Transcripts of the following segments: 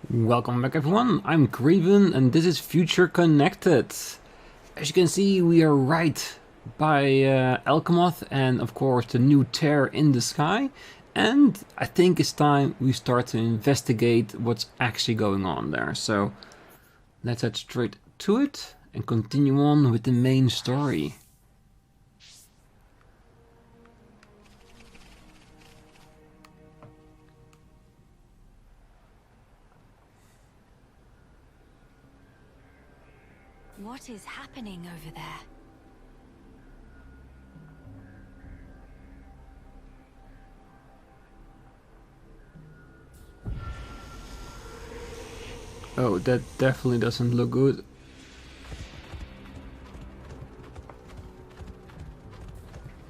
Welcome back everyone, I'm Craven and this is Future Connected. As you can see, we are right by Alcamoth and of course the new tear in the sky. And I think it's time we start to investigate what's actually going on there. So let's head straight to it and continue on with the main story. What is happening over there? Oh, that definitely doesn't look good.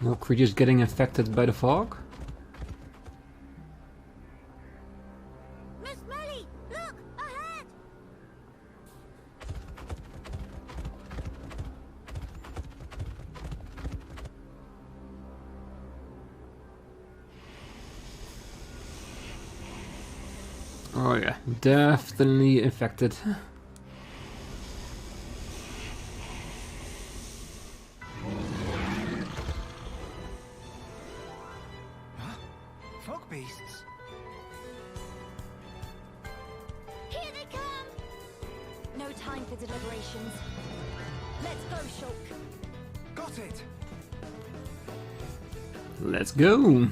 More creatures getting infected by the fog? Miss Melly, look ahead! Oh yeah, definitely infected. Fogbeasts? Here they come! No time for deliberations. Let's go, Shulk. Got it! Let's go!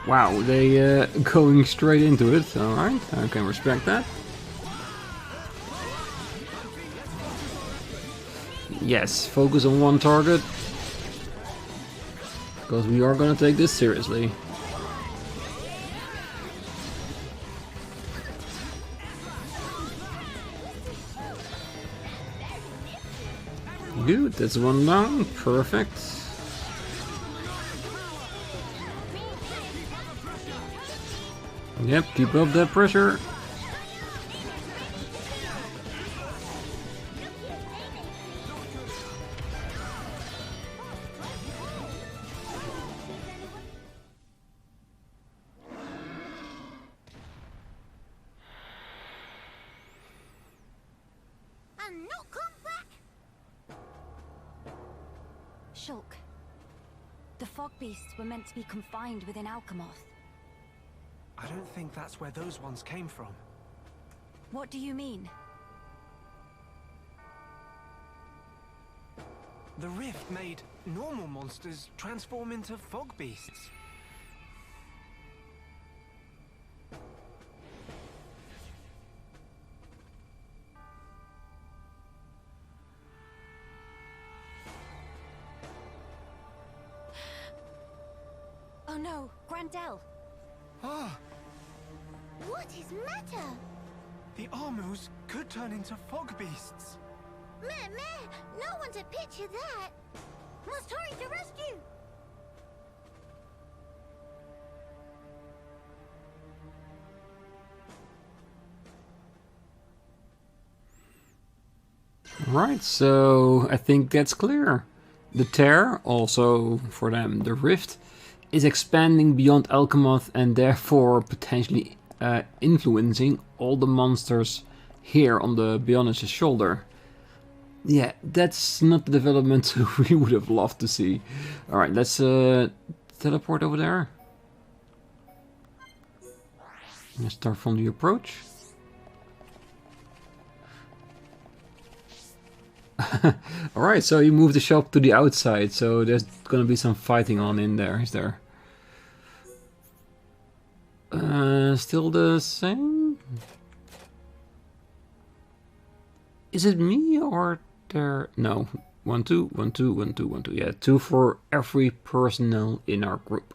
Wow, they going straight into it. Alright, I can respect that. Yes, focus on one target. Because we are gonna take this seriously. Good, that's one down. Perfect. Yep, keep up that pressure. And not come back! Shulk. The fogbeasts were meant to be confined within Alcamoth. I don't think that's where those ones came from. What do you mean? The rift made normal monsters transform into fogbeasts. Oh no, Grandel! Ah! What is matter? The Armus could turn into fogbeasts. Meh, no one to picture that! Must hurry to rescue! Right, so I think that's clear. The tear, also for them the rift, is expanding beyond Alcamoth and therefore potentially influencing all the monsters here on the Bionis Shoulder. Yeah, that's not the development we would have loved to see. Alright, let's teleport over there. Let's start from the approach. Alright, so you move the shop to the outside, so there's gonna be some fighting on in there, is there? Still the same? Is it me or there? No. 1, 2, 1, 2, 1, 2, 1, 2. Yeah, 2 for every personnel in our group.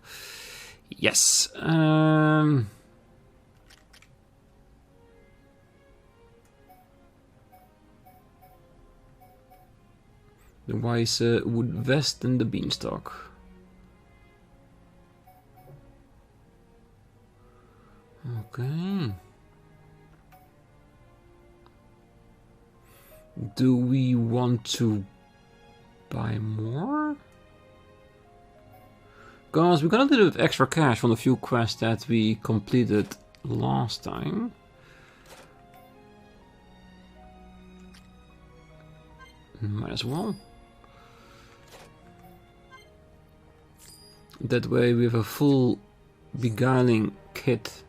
Yes. The wise wood vest and the beanstalk. Okay. Do we want to buy more? Because we got a little bit of extra cash from the few quests that we completed last time. Might as well. That way we have a full beguiling kit.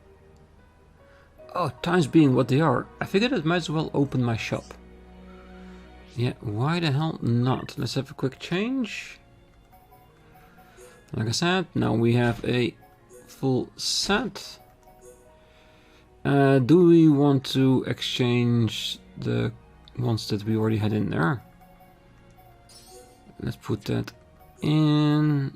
Oh, times being what they are, I figured I might as well open my shop. Yeah, why the hell not? Let's have a quick change. Like I said, now we have a full set. Do we want to exchange the ones that we already had in there? Let's put that in.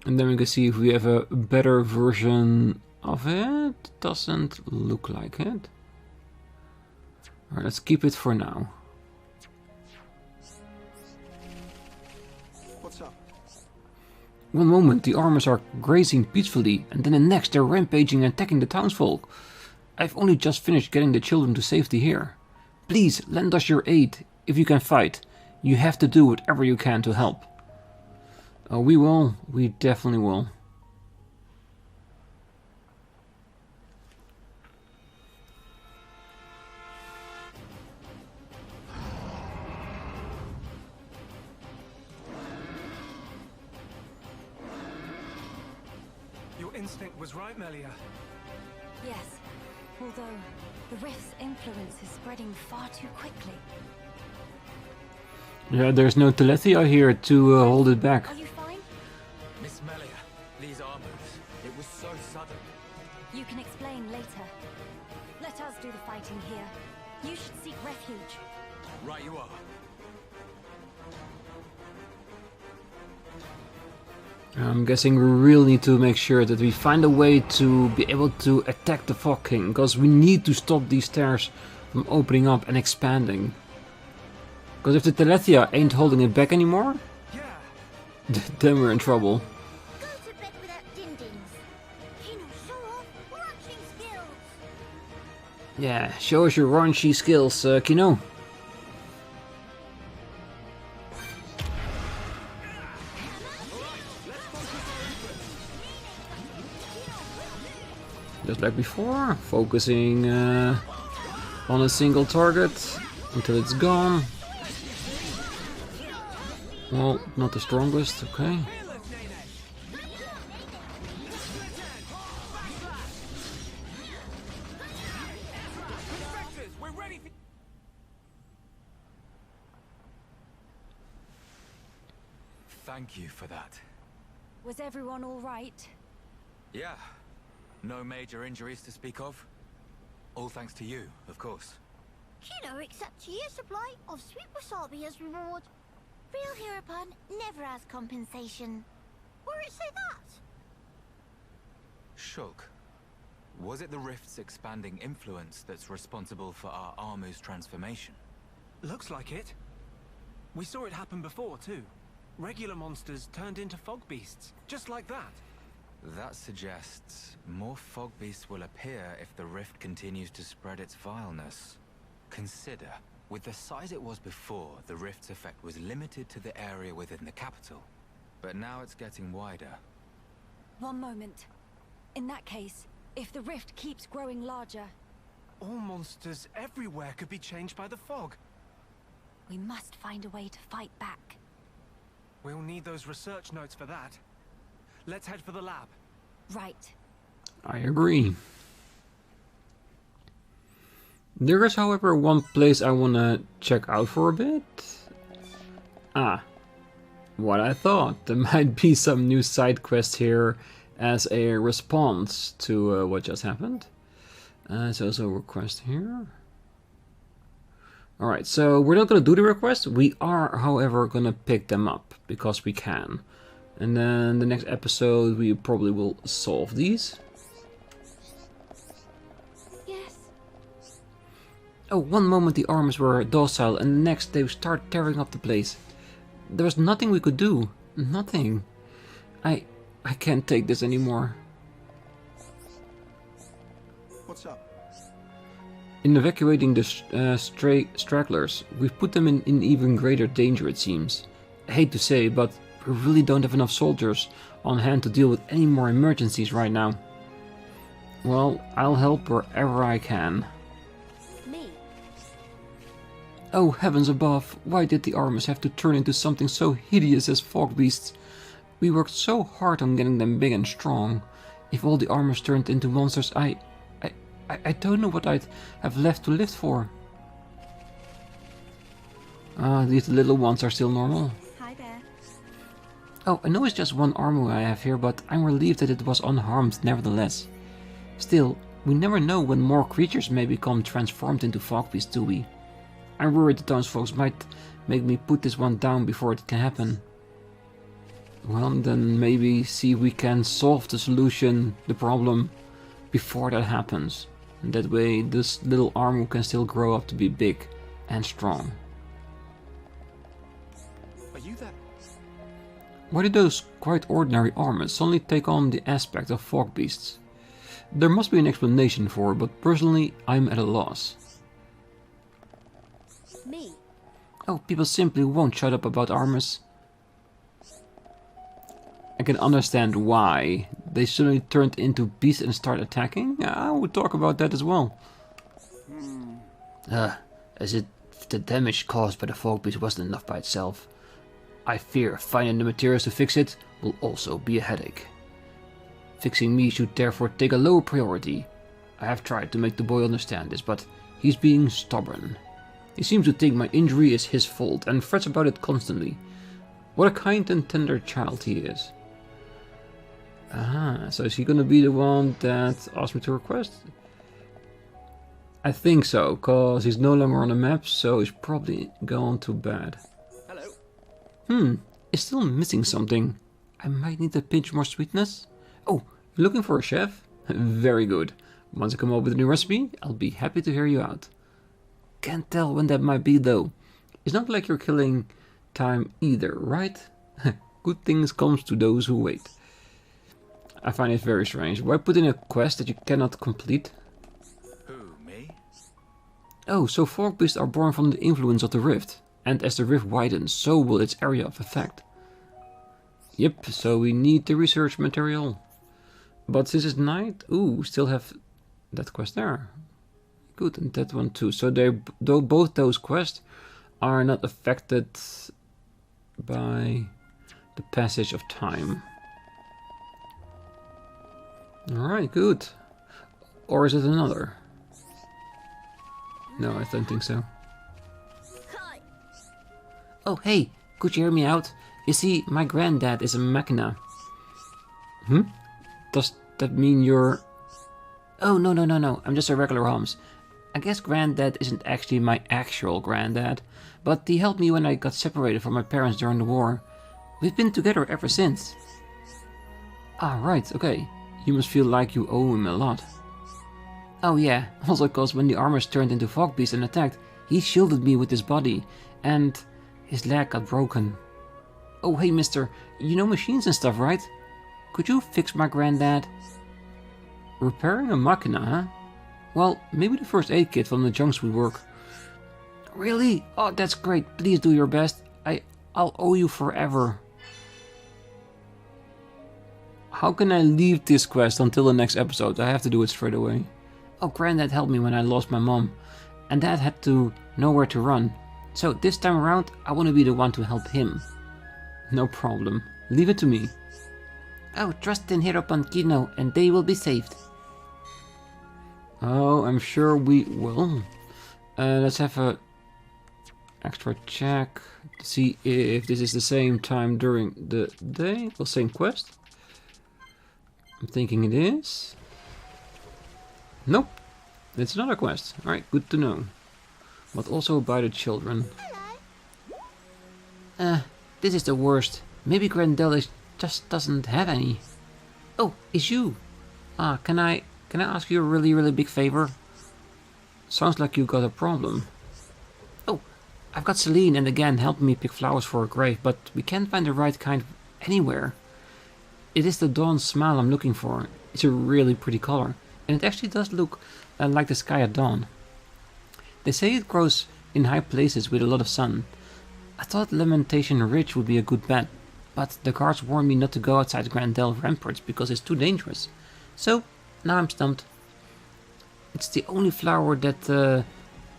And then we can see if we have a better version of it. Doesn't look like it. Alright, let's keep it for now. What's up? One moment the armors are grazing peacefully, and then the next they're rampaging and attacking the townsfolk. I've only just finished getting the children to safety here. Please, lend us your aid, if you can fight. You have to do whatever you can to help. Oh, we will. We definitely will. Your instinct was right, Melia. Yes, although the rift's influence is spreading far too quickly. Yeah, there's no Telethia here to hold it back. Are you fine? Miss Melia, these armors, it was so sudden. You can explain later. Let us do the fighting here. You should seek refuge. Right you are. I'm guessing we really need to make sure that we find a way to be able to attack the Fog King, because we need to stop these stairs from opening up and expanding. Because if the Telethia ain't holding it back anymore, Yeah. then we're in trouble. Go to bed without dindings. Kino, show off ranching skills. Yeah, show us your raunchy skills, Kino. Just like before, focusing on a single target until it's gone. Well, not the strongest, okay. We're ready for... Thank you for that. Was everyone all right? Yeah, no major injuries to speak of. All thanks to you, of course. Kino accepts a year's supply of sweet wasabi as reward. Real Heropon never has compensation. Where it say that? Shulk, was it the rift's expanding influence that's responsible for our armor's transformation? Looks like it. We saw it happen before, too. Regular monsters turned into fogbeasts, just like that. That suggests more fogbeasts will appear if the rift continues to spread its vileness. Consider, with the size it was before, the rift's effect was limited to the area within the capital. But now it's getting wider. One moment. In that case, if the rift keeps growing larger, All monsters everywhere could be changed by the fog. we must find a way to fight back. We'll need those research notes for that. Let's head for the lab. Right. I agree. There is, however, one place I want to check out for a bit. Ah, what I thought. There might be some new side quest here as a response to what just happened. There's also a request here. Alright, so we're not going to do the request. We are, however, going to pick them up because we can. And then the next episode we probably will solve these. Yes. Oh, one moment the armors were docile and the next they start tearing up the place. There was nothing we could do. Nothing. I can't take this anymore. What's up? In evacuating the stray stragglers, we've put them in even greater danger, it seems. I hate to say, but we really don't have enough soldiers on hand to deal with any more emergencies right now. Well, I'll help wherever I can. Me? Oh, heavens above, why did the armors have to turn into something so hideous as fogbeasts? We worked so hard on getting them big and strong. If all the armors turned into monsters, I don't know what I'd have left to live for. These little ones are still normal. Hi there. Oh, I know it's just one armor I have here, but I'm relieved that it was unharmed nevertheless. Still, we never know when more creatures may become transformed into fogbeasts, do we? I'm worried the townsfolk might make me put this one down before it can happen. Well, then maybe see if we can solve the problem, before that happens. And that way this little armor can still grow up to be big and strong. Are you that? Why do those quite ordinary armors suddenly take on the aspect of fogbeasts? There must be an explanation for it, but personally I'm at a loss. Me? Oh, people simply won't shut up about armors. I can understand why. They suddenly turned into beasts and start attacking. I would talk about that as well. As if the damage caused by the fogbeast wasn't enough by itself. I fear finding the materials to fix it will also be a headache. Fixing me should therefore take a lower priority. I have tried to make the boy understand this, but he's being stubborn. He seems to think my injury is his fault and frets about it constantly. What a kind and tender child he is. So is he gonna be the one that asked me to request? I think so, cause he's no longer on the map, so he's probably gone to bed. Hello. It's still missing something. I might need a pinch more sweetness. Oh, you're looking for a chef? Very good. Once I come up with a new recipe, I'll be happy to hear you out. Can't tell when that might be though. It's not like you're killing time either, right? Good things comes to those who wait. I find it very strange. Why put in a quest that you cannot complete? Who, me? Oh, so fogbeasts are born from the influence of the rift. And as the rift widens, so will its area of effect. Yep, so we need the research material. But since it's night, ooh, still have that quest there. Good, and that one too. So both those quests are not affected by the passage of time. Alright, good. Or is it another? No, I don't think so. Oh, hey, could you hear me out? You see, my granddad is a machina. Does that mean you're... Oh, no, I'm just a regular Holmes. I guess granddad isn't actually my actual granddad, but he helped me when I got separated from my parents during the war. We've been together ever since. Ah, right, okay. You must feel like you owe him a lot. Oh yeah, also cause when the armors turned into fogbeasts and attacked, he shielded me with his body, and his leg got broken. Oh hey mister, you know machines and stuff, right? Could you fix my granddad? Repairing a machina, huh? Well, maybe the first aid kit from the junks would work. Really? Oh, that's great. Please do your best. I'll owe you forever. How can I leave this quest until the next episode? I have to do it straight away. Oh, Granddad helped me when I lost my mom, and Dad had to know where to run. So this time around, I want to be the one to help him. No problem. Leave it to me. Oh, trust in Hero upon Kino, and they will be saved. Oh, I'm sure we will. Let's have a extra check to see if this is the same time during the day. Well, same quest. I'm thinking it is. Nope. It's another quest. Alright, good to know. But also by the children. This is the worst. Maybe Grendel just doesn't have any. Oh, it's you. Can I ask you a really big favor? Sounds like you got a problem. Oh, I've got Celine and again helping me pick flowers for a grave, but we can't find the right kind anywhere. It is the dawn smile I'm looking for. It's a really pretty color, and it actually does look like the sky at dawn. They say it grows in high places with a lot of sun. I thought Lamentation Ridge would be a good bet, but the guards warned me not to go outside Grandel ramparts because it's too dangerous. So, now I'm stumped. It's the only flower that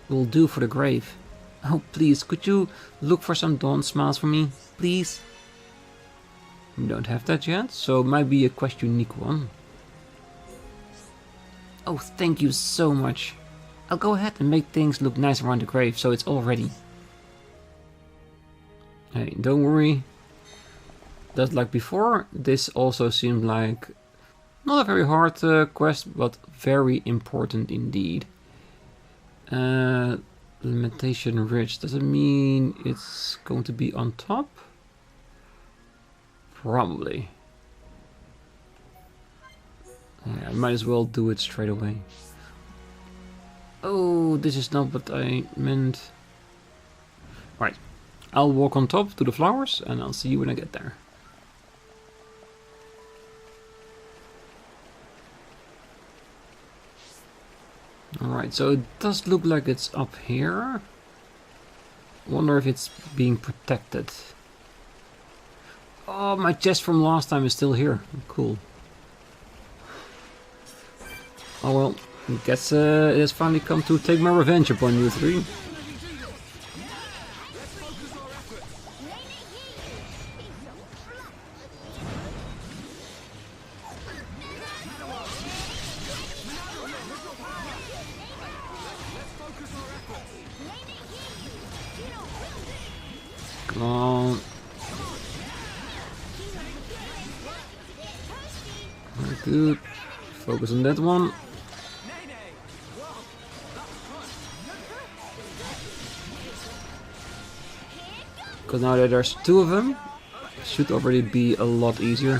will do for the grave. Oh, please, could you look for some dawn smiles for me, please? We don't have that yet, so it might be a quest unique one. Oh, thank you so much. I'll go ahead and make things look nice around the grave, so it's all ready. Hey, don't worry. Just like before, this also seemed like not a very hard quest, but very important indeed. Lamentation Ridge, does it mean it's going to be on top? Probably. Yeah, I might as well do it straight away. Oh, this is not what I meant. Right, I'll walk on top to the flowers and I'll see you when I get there. Alright, so it does look like it's up here. Wonder if it's being protected. Oh, my chest from last time is still here. Cool. Oh well, I guess it has finally come to take my revenge upon you three. Come on. Very good. Focus on that one. Because now that there's two of them, it should already be a lot easier.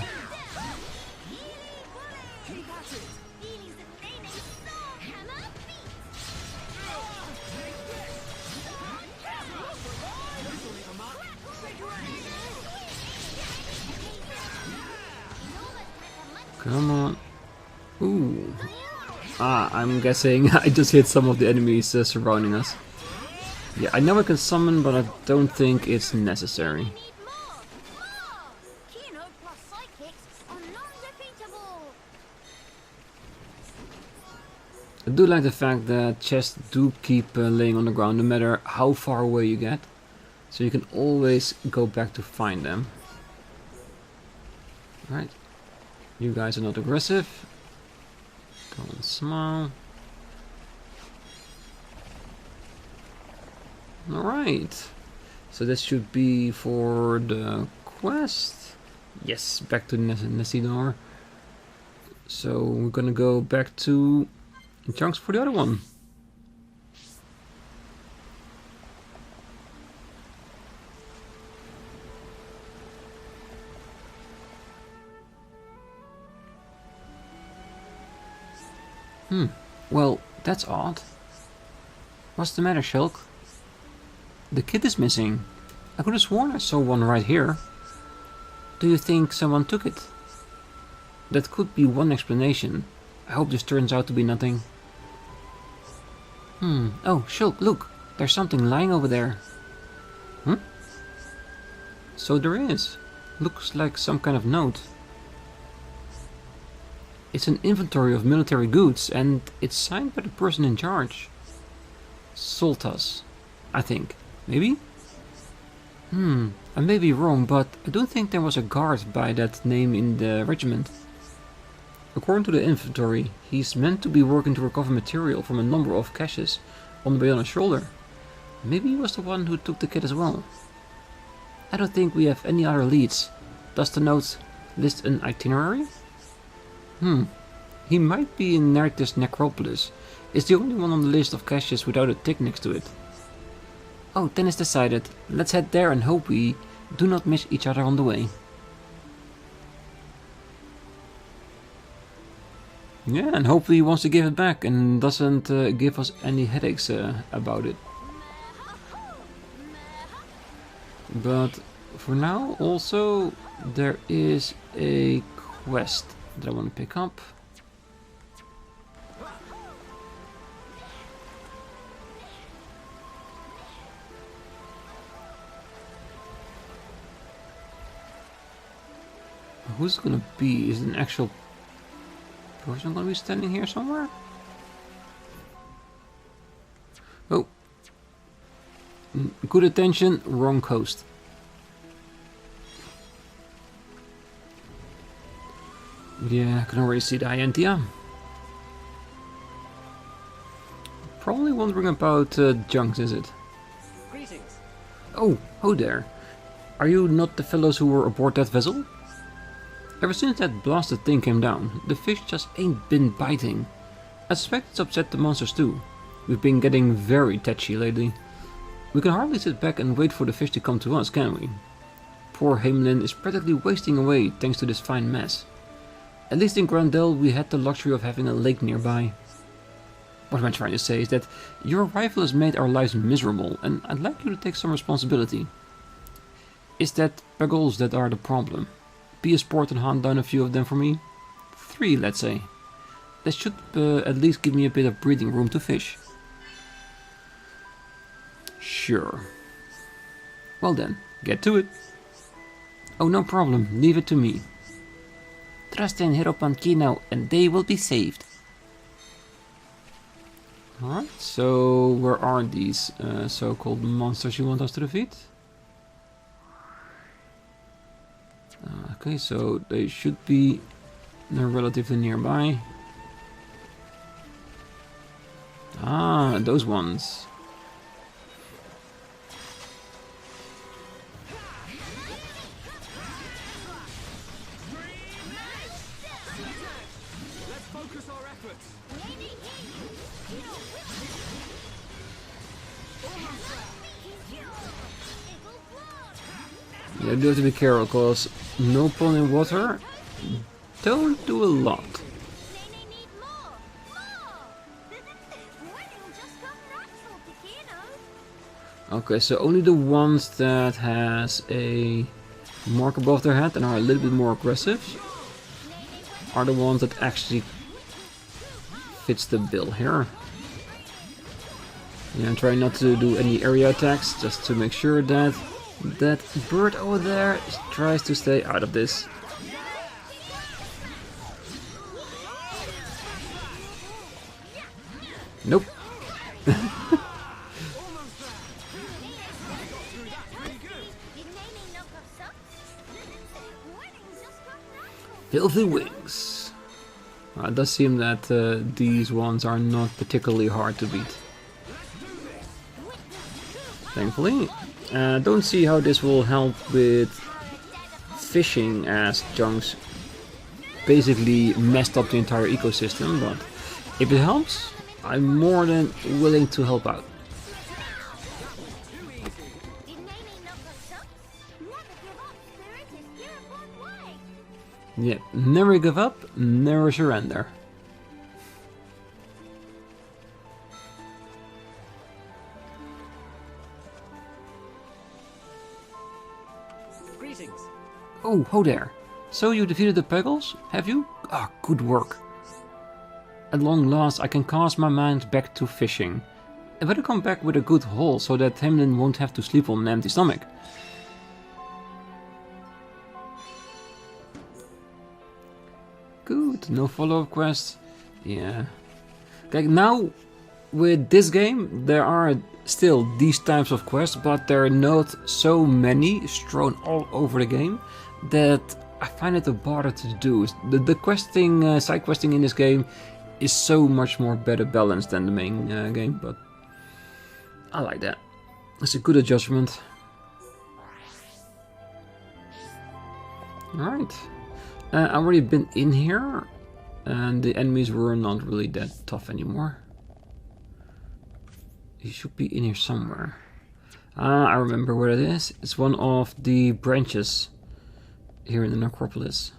Come on. Ooh. Ah, I'm guessing I just hit some of the enemies surrounding us. Yeah, I know I can summon, but I don't think it's necessary. Kino plus psychics are non-defeatable. I do like the fact that chests do keep laying on the ground no matter how far away you get. So you can always go back to find them. Right. You guys are not aggressive. Don't smile. Alright. So this should be for the quest. Yes, back to Nesidor. So we're gonna go back to Chunks for the other one. Well, that's odd. What's the matter, Shulk? The kit is missing. I could have sworn I saw one right here. Do you think someone took it? That could be one explanation. I hope this turns out to be nothing. Oh, Shulk, look. There's something lying over there. So there is. Looks like some kind of note. It's an inventory of military goods, and it's signed by the person in charge. Soltas, I think. Maybe? I may be wrong, but I don't think there was a guard by that name in the regiment. According to the inventory, he's meant to be working to recover material from a number of caches on the Bionis Shoulder. Maybe he was the one who took the kit as well. I don't think we have any other leads. Does the note list an itinerary? He might be in Nertis Necropolis. It's the only one on the list of caches without a tick next to it. Oh, then it's decided. Let's head there and hope we do not miss each other on the way. Yeah, and hopefully he wants to give it back and doesn't give us any headaches about it. But for now, also, there is a quest that I want to pick up. who's it gonna be? Is it an actual person gonna be standing here somewhere? Oh. Good attention, wrong coast. Yeah, I can already see the High Entia. Probably wondering about junks, is it? Greetings. Oh there. Are you not the fellows who were aboard that vessel? Ever since that blasted thing came down, the fish just ain't been biting. I suspect it's upset the monsters too. We've been getting very touchy lately. We can hardly sit back and wait for the fish to come to us, can we? Poor Hamelin is practically wasting away thanks to this fine mess. At least in Grandel we had the luxury of having a lake nearby. What I'm trying to say is that your arrival has made our lives miserable, and I'd like you to take some responsibility. It's that Peggles that are the problem. Be a sport and hunt down a few of them for me. 3, let's say. That should at least give me a bit of breathing room to fish. Sure. Well then, get to it. Oh, no problem, leave it to me. Trust in Hero and Kino and they will be saved. Alright, so where are these so-called monsters you want us to defeat? Okay, so they should be relatively nearby. Ah, those ones. Let's focus our efforts. Yeah, you do have to be careful, because no pond in water don't do a lot. Nene need more! Winning just come natural to Kino. Okay, so only the ones that has a mark above their head and are a little bit more aggressive are the ones that actually fits the bill here. Yeah, I'm trying not to do any area attacks, just to make sure that that bird over there tries to stay out of this. Nope. Filthy wings. It does seem that these ones are not particularly hard to beat. Thankfully. Don't see how this will help with fishing, as junks basically messed up the entire ecosystem, but if it helps, I'm more than willing to help out. Yeah, never give up, never surrender. Greetings. Oh, ho there. So you defeated the Peggles, have you? Ah, good work. At long last I can cast my mind back to fishing. I better come back with a good haul so that Hamelin won't have to sleep on an empty stomach. Good, no follow-up quests. Yeah. Okay, now with this game there are still these types of quests, but there are not so many strewn all over the game that I find it a bother to do. The questing, side questing in this game is so much more better balanced than the main game, but I like that. It's a good adjustment. Alright. I've already been in here, and the enemies were not really that tough anymore. He should be in here somewhere. Ah, I remember where it is. It's one of the branches here in the necropolis.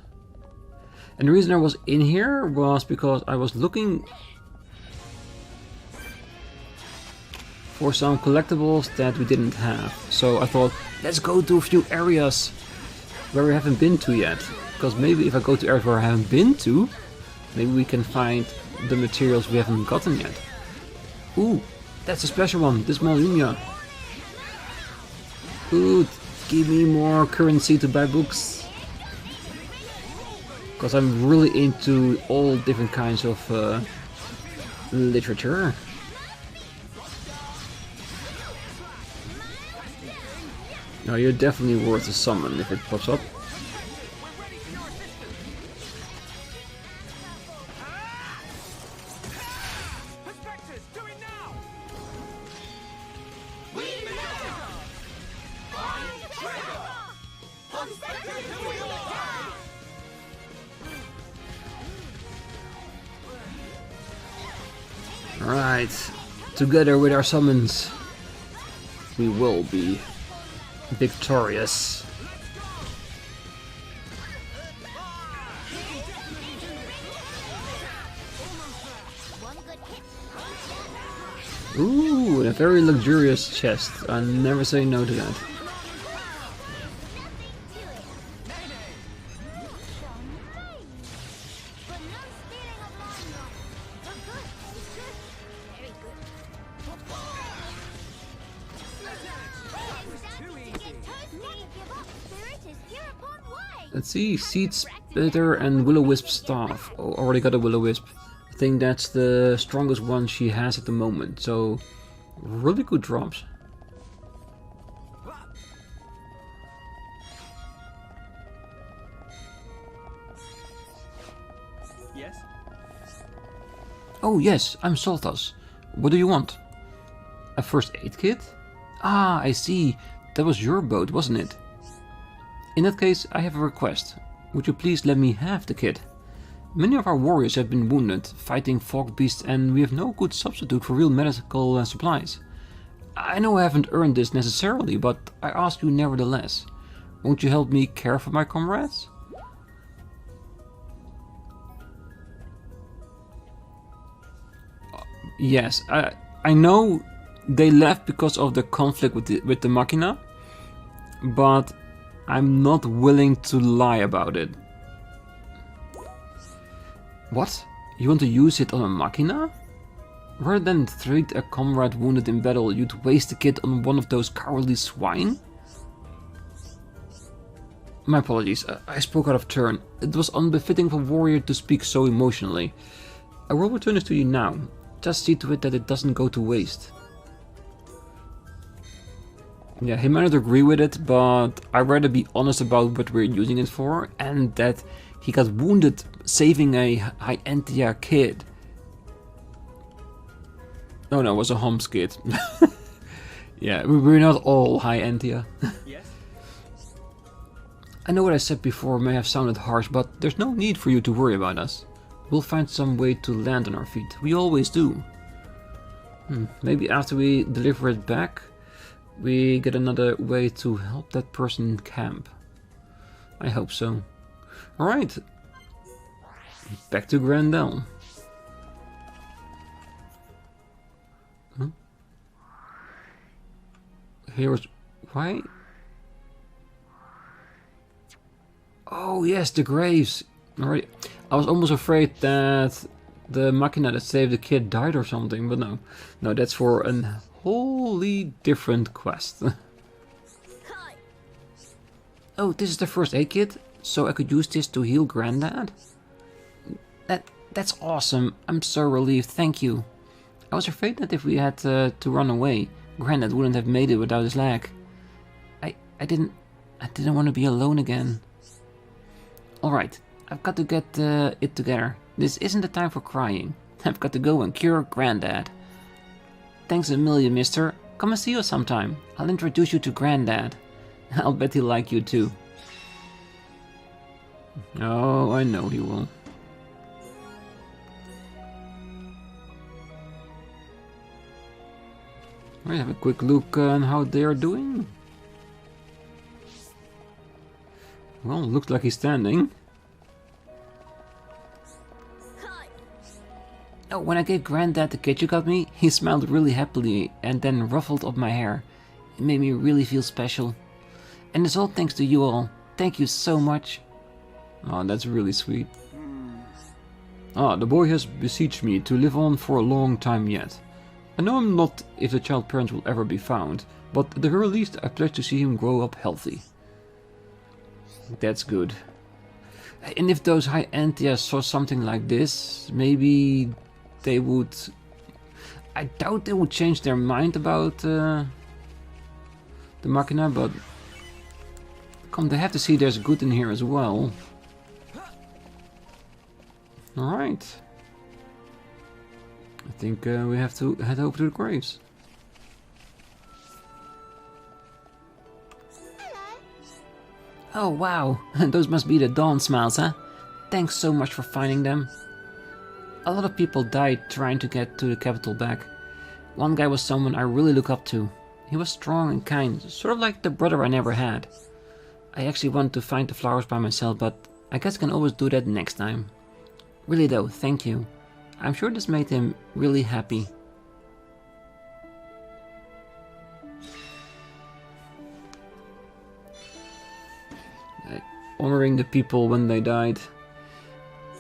And the reason I was in here was because I was looking for some collectibles that we didn't have. So I thought, let's go to a few areas where we haven't been to yet. Because maybe if I go to areas where I haven't been to, maybe we can find the materials we haven't gotten yet. Ooh, that's a special one, this Malunia. Good, give me more currency to buy books. Because I'm really into all different kinds of literature. No, you're definitely worth a summon if it pops up. Alright, together with our summons, we will be victorious. Ooh, a very luxurious chest. I never say no to that. Let's see, Seed Splitter and Will-O-Wisp Staff. Oh, already got a Will-O-Wisp. I think that's the strongest one she has at the moment, so really good drops. Yes? Oh yes, I'm Saltas. What do you want? A first aid kit? Ah, I see. That was your boat, wasn't it? In that case, I have a request. Would you please let me have the kit? Many of our warriors have been wounded, fighting fogbeasts, and we have no good substitute for real medical supplies. I know I haven't earned this necessarily, but I ask you nevertheless. Won't you help me care for my comrades? Yes, I know they left because of the conflict with the Machina, but I'm not willing to lie about it. What? You want to use it on a Machina? Rather than treat a comrade wounded in battle, you'd waste the kit on one of those cowardly swine? My apologies, I spoke out of turn. It was unbefitting of a warrior to speak so emotionally. I will return this to you now. Just see to it that it doesn't go to waste. Yeah, he might not agree with it, but I'd rather be honest about what we're using it for, and that he got wounded saving a High Entia kid. Oh no, it was a Homs kid. Yeah, we're not all High Entia. Yes? I know what I said before may have sounded harsh, but there's no need for you to worry about us. We'll find some way to land on our feet. We always do. Maybe after we deliver it back, we get another way to help that person camp. I hope so. Alright. Back to Grandel. Huh? Here's... why? Oh yes, the graves. Alright. I was almost afraid that the Machina that saved the kid died or something, but no. No, that's for a wholly different quest. Oh, this is the first aid kit, so I could use this to heal Granddad? That's awesome. I'm so relieved, thank you. I was afraid that if we had to run away, Granddad wouldn't have made it without his leg. I didn't want to be alone again. Alright, I've got to get it together. This isn't the time for crying. I've got to go and cure Granddad. Thanks a million, mister. Come and see us sometime. I'll introduce you to Granddad. I'll bet he'll like you too. Oh, I know he will. Let's have a quick look on how they're doing. Well, looks like he's standing. Oh, when I gave Granddad the kit you got me, he smiled really happily and then ruffled up my hair. It made me really feel special. And it's all thanks to you all. Thank you so much. Oh, that's really sweet. Ah, the boy has beseeched me to live on for a long time yet. I know I'm not if the child parents will ever be found, but at the very least I pledge to see him grow up healthy. That's good. And if those High Entia saw something like this, maybe they would... I doubt they would change their mind about the Machina, but... Come, they have to see there's good in here as well. Alright. I think we have to head over to the graves. Oh wow, those must be the Dawn Smiles, huh? Thanks so much for finding them. A lot of people died trying to get to the capital back. One guy was someone I really look up to. He was strong and kind, sort of like the brother I never had. I actually wanted to find the flowers by myself, but I guess I can always do that next time. Really though, thank you. I'm sure this made him really happy. Honoring the people when they died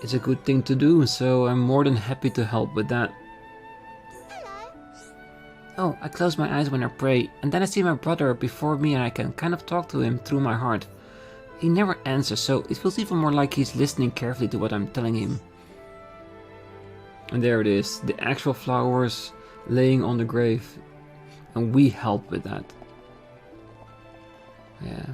is a good thing to do, so I'm more than happy to help with that. Oh, I close my eyes when I pray, and then I see my brother before me and I can kind of talk to him through my heart. He never answers, so it feels even more like he's listening carefully to what I'm telling him. And there it is, the actual flowers laying on the grave, and we help with that. Yeah.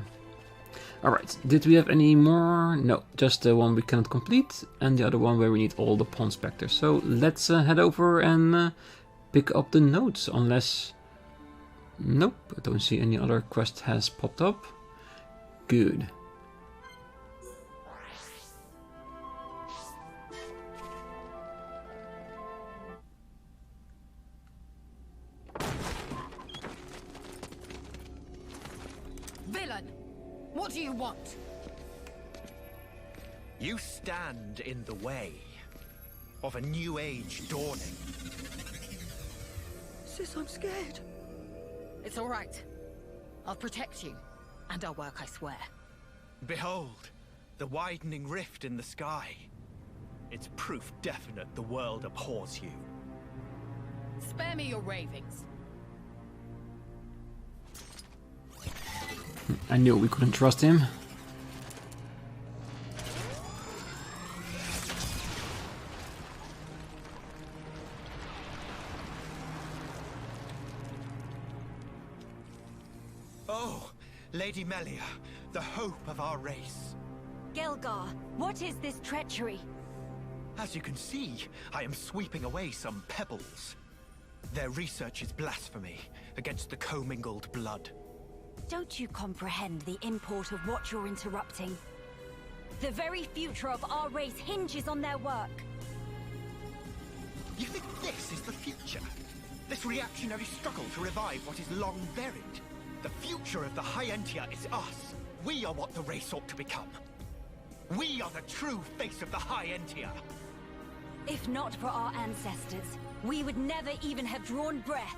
Alright, did we have any more? No, just the one we cannot complete, and the other one where we need all the Pond Spectres. So let's head over and pick up the notes, unless... Nope, I don't see any other quest has popped up. Good. Villain! What do you want? You stand in the way of a new age dawning. Sis, I'm scared. It's all right. I'll protect you. And I'll work, I swear. Behold, the widening rift in the sky. It's proof definite the world abhors you. Spare me your ravings. I knew we couldn't trust him. Oh, Lady Melia, the hope of our race. Gelgar, what is this treachery? As you can see, I am sweeping away some pebbles. Their research is blasphemy against the commingled blood. Don't you comprehend the import of what you're interrupting? The very future of our race hinges on their work. You think this is the future? This reactionary struggle to revive what is long buried? The future of the High Entia is us. We are what the race ought to become. We are the true face of the High Entia. If not for our ancestors, we would never even have drawn breath.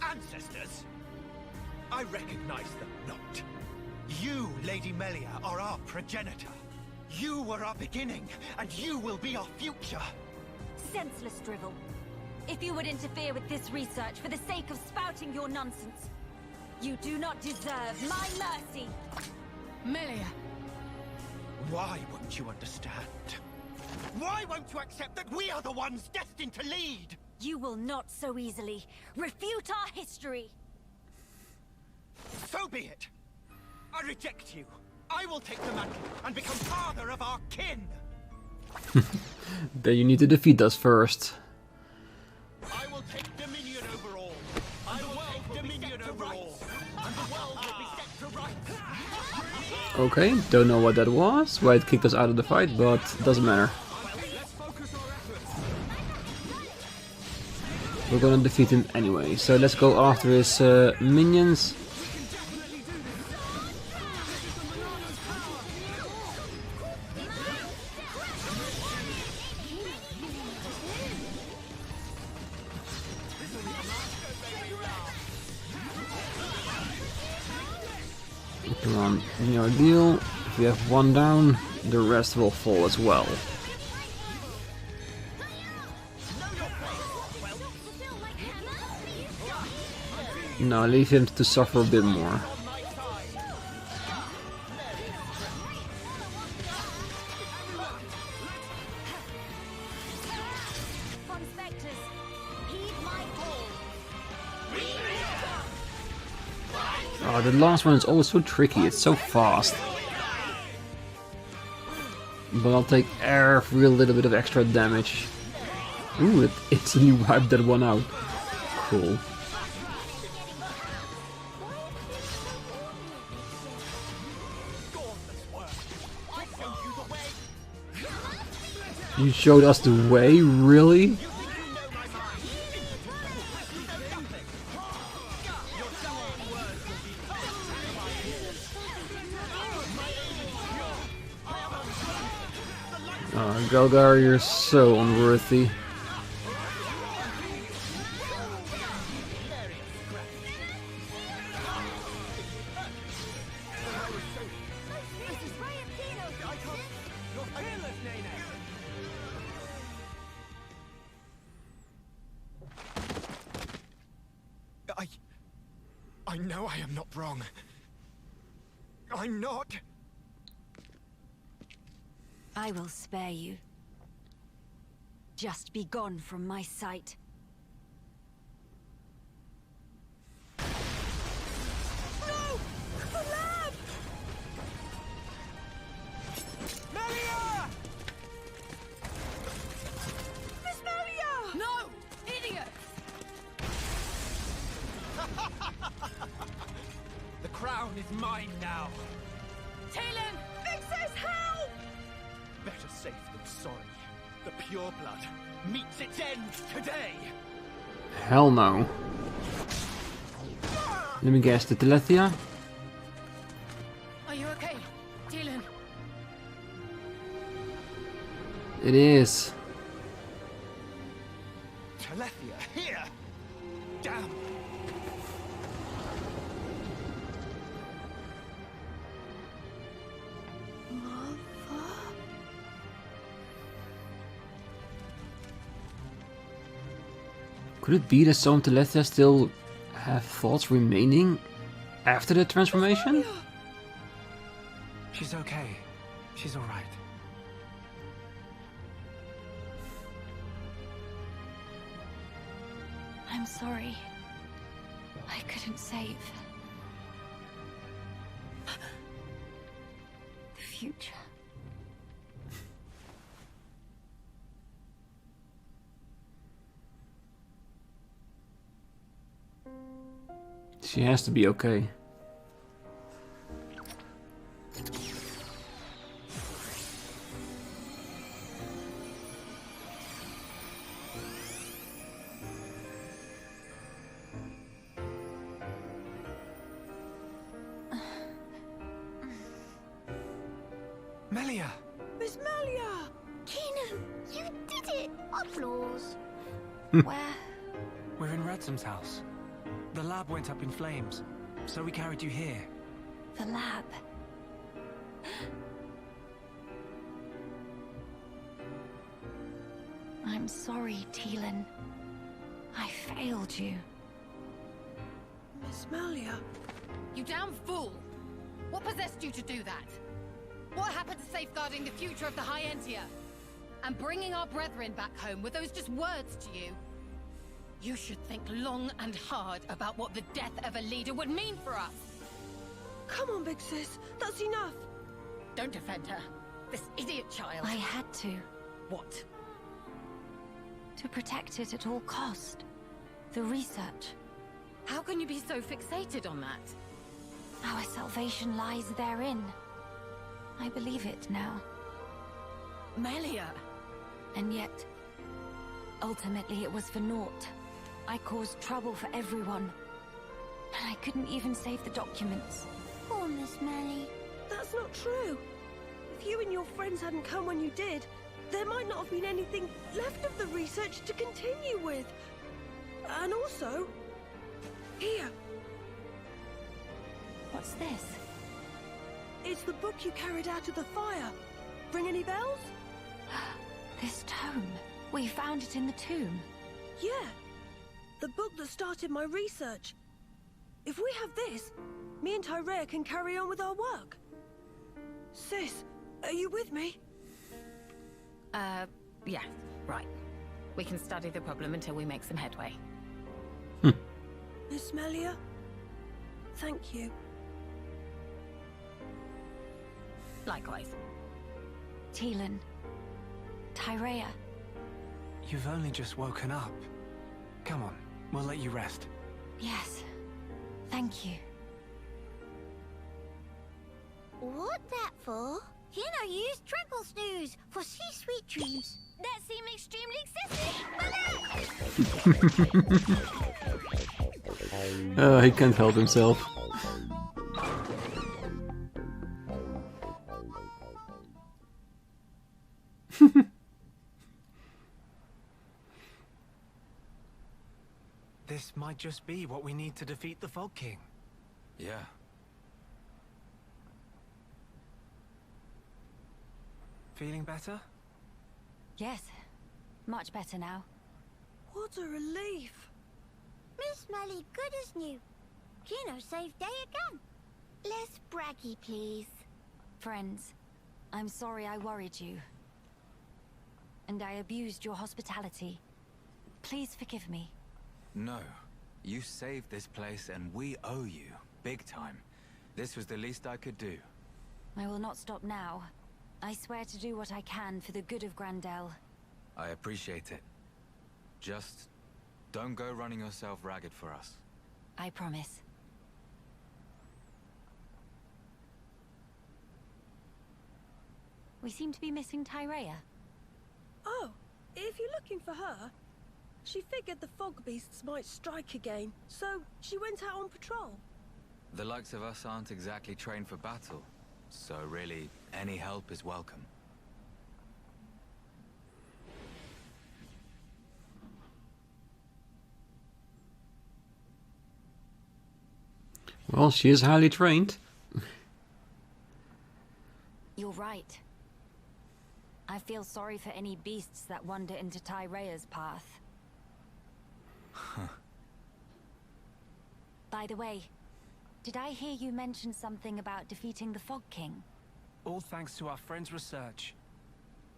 Ancestors? I recognize them not. You, Lady Melia, are our progenitor. You were our beginning, and you will be our future. Senseless drivel. If you would interfere with this research for the sake of spouting your nonsense, you do not deserve my mercy. Melia. Why won't you understand? Why won't you accept that we are the ones destined to lead? You will not so easily refute our history. So be it. I reject you. I will take the mantle and become father of our kin. Then you need to defeat us first. I will take dominion over all. I will take dominion over all. And the world will be set to rights. Okay, don't know what that was, why it kicked us out of the fight, but doesn't matter. We're gonna defeat him anyway, so let's go after his minions. Come on, no deal. If we have one down, the rest will fall as well. No, leave him to suffer a bit more. Oh, the last one is always so tricky, it's so fast. But I'll take every little bit of extra damage. Ooh, it instantly wiped that one out. Cool. You showed us the way, really? Oh, Galgar, you're so unworthy. I know I am not wrong. I'm not. I will spare you. Just be gone from my sight. No! The lab! Melia! Miss Melia! No! Idiot! The crown is mine now. Talon! Vix's help! Better safe than sorry. The pure blood meets its end today. Hell no. Let me guess, the Telethia? Are you okay, Talon? It is. Telethia, here! Damn! Could it be that some Telethia still have thoughts remaining after the transformation? She's okay. She's alright. I'm sorry. I couldn't save the future. She has to be okay. Melia! Miss Melia! Kino, you did it! Applause. Where? We're in Radsom's house. The lab went up in flames, so we carried you here. The lab. I'm sorry, Talon. I failed you. Miss Melia? You damn fool! What possessed you to do that? What happened to safeguarding the future of the High Entia? And bringing our brethren back home, were those just words to you? You should think long and hard about what the death of a leader would mean for us! Come on, big sis. That's enough. Don't defend her. This idiot child. I had to. What? To protect it at all cost. The research. How can you be so fixated on that? Our salvation lies therein. I believe it now. Melia! And yet, ultimately it was for naught. I caused trouble for everyone. And I couldn't even save the documents. Poor Miss Melly. That's not true. If you and your friends hadn't come when you did, there might not have been anything left of the research to continue with. And also, here, What's this? it's the book you carried out of the fire. Ring any bells? This tome. We found it in the tomb. Yeah, the book that started my research. If we have this, me and Tyrea can carry on with our work. Sis, are you with me? Yeah, right. We can study the problem until we make some headway. Miss Melia, Thank you. Likewise. Teelan. Tyrea. You've only just woken up. Come on, we'll let you rest. Yes. Thank you. What that for? Kino used Tranquil Snooze for sweet dreams. That seemed extremely excessive. He can't help himself. This might just be what we need to defeat the Fog King. Yeah. Feeling better? Yes. Much better now. What a relief. Miss Melly good as new. Kino saved day again. Less braggy, please. Friends, I'm sorry I worried you. And I abused your hospitality. Please forgive me. No. You saved this place and we owe you. Big time. This was the least I could do. I will not stop now. I swear to do what I can for the good of Grandel. I appreciate it. Just don't go running yourself ragged for us. I promise. We seem to be missing Tyrea. Oh, if you're looking for her, she figured the fogbeasts might strike again, so she went out on patrol. The likes of us aren't exactly trained for battle, so really, any help is welcome. Well, she is highly trained. You're right. I feel sorry for any beasts that wander into Tyrea's path. By the way, did I hear you mention something about defeating the Fog King? All thanks to our friend's research.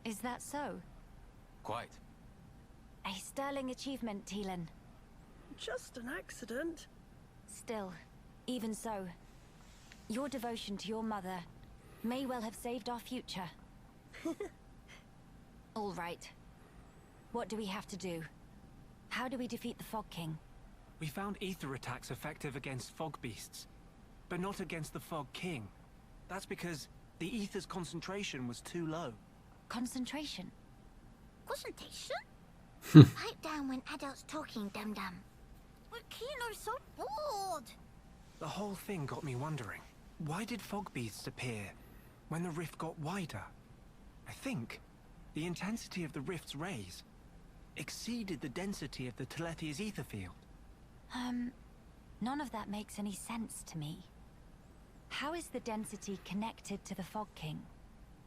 Is that so? Quite. A sterling achievement, Teelan. Just an accident. Still, even so, your devotion to your mother may well have saved our future. All right. What do we have to do? How do we defeat the Fog King? We found ether attacks effective against fog beasts, but not against the Fog King. That's because the ether's concentration was too low. Concentration? Concentration? Pipe down when adults talking, dum-dum. But Kino's so bored. The whole thing got me wondering, why did fog beasts appear when the rift got wider? I think the intensity of the rift's rays exceeded the density of the Telethia's ether field. None of that makes any sense to me. How is the density connected to the Fog King?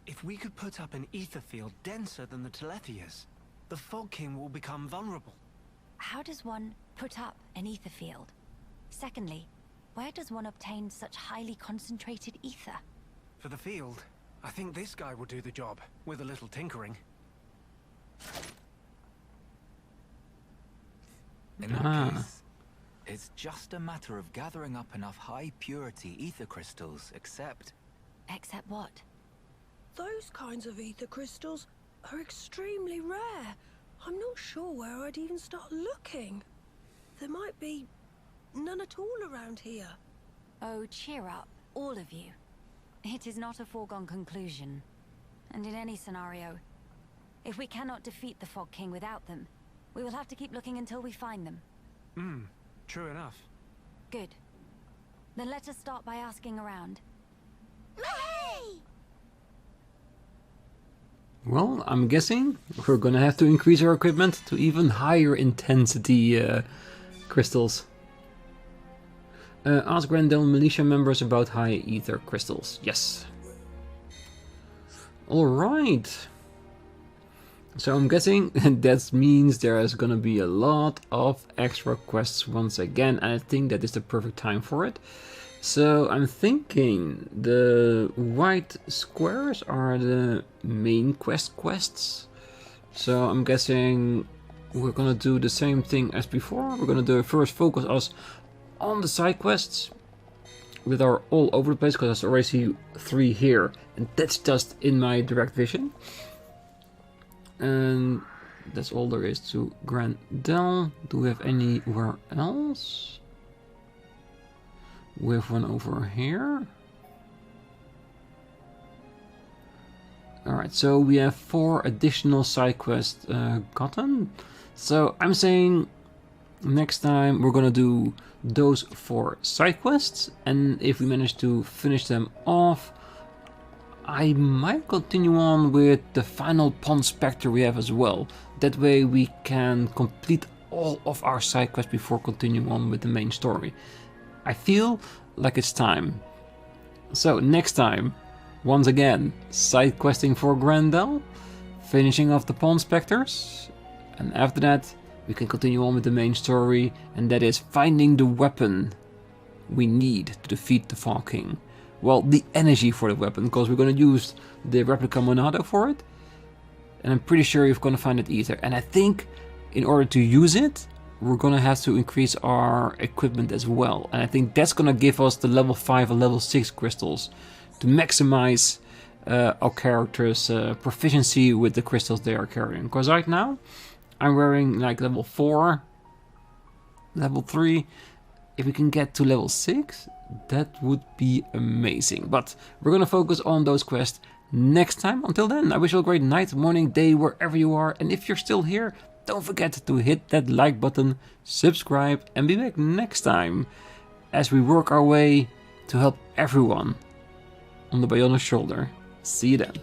If we could put up an ether field denser than the Telethia's, the Fog King will become vulnerable. How does one put up an ether field? Secondly, where does one obtain such highly concentrated ether? For the field, I think this guy will do the job, with a little tinkering. In that case, it's just a matter of gathering up enough high-purity ether crystals, except... Except what? Those kinds of ether crystals are extremely rare. I'm not sure where I'd even start looking. There might be none at all around here. Oh, cheer up, all of you. It is not a foregone conclusion. And in any scenario, if we cannot defeat the Fog King without them, we will have to keep looking until we find them. True enough. Good. Then let us start by asking around. Hey! Well, I'm guessing we're gonna have to increase our equipment to even higher intensity crystals. Ask Grandel militia members about high ether crystals. Yes. Alright. So I'm guessing that means there is gonna be a lot of extra quests once again, and I think that is the perfect time for it. So I'm thinking the white squares are the main quests. So I'm guessing we're gonna do the same thing as before. We're gonna do first focus us on the side quests, that are all over the place, because I already see 3 here, and that's just in my direct vision. And that's all there is to Grandel. Do we have anywhere else? We have one over here. Alright, so we have 4 additional side quests gotten. So I'm saying next time we're gonna do those 4 side quests, and if we manage to finish them off, I might continue on with the final Pond Spectre we have as well. That way we can complete all of our side quests before continuing on with the main story. I feel like it's time. So next time, once again, side questing for Grandel, finishing off the Pond Spectres, and after that we can continue on with the main story, and that is finding the weapon we need to defeat the Fall King. Well, the energy for the weapon, because we're going to use the replica Monado for it, and I'm pretty sure you're going to find it either. And I think in order to use it, we're going to have to increase our equipment as well, and I think that's going to give us the level 5 and level 6 crystals to maximize our character's proficiency with the crystals they are carrying. Because right now I'm wearing like level 4, level 3. If we can get to level 6, that would be amazing. But we're gonna focus on those quests next time. Until then, I wish you a great night, morning, day, wherever you are. And if you're still here, don't forget to hit that like button, subscribe, and be back next time as we work our way to help everyone on the Bionis Shoulder. See you then.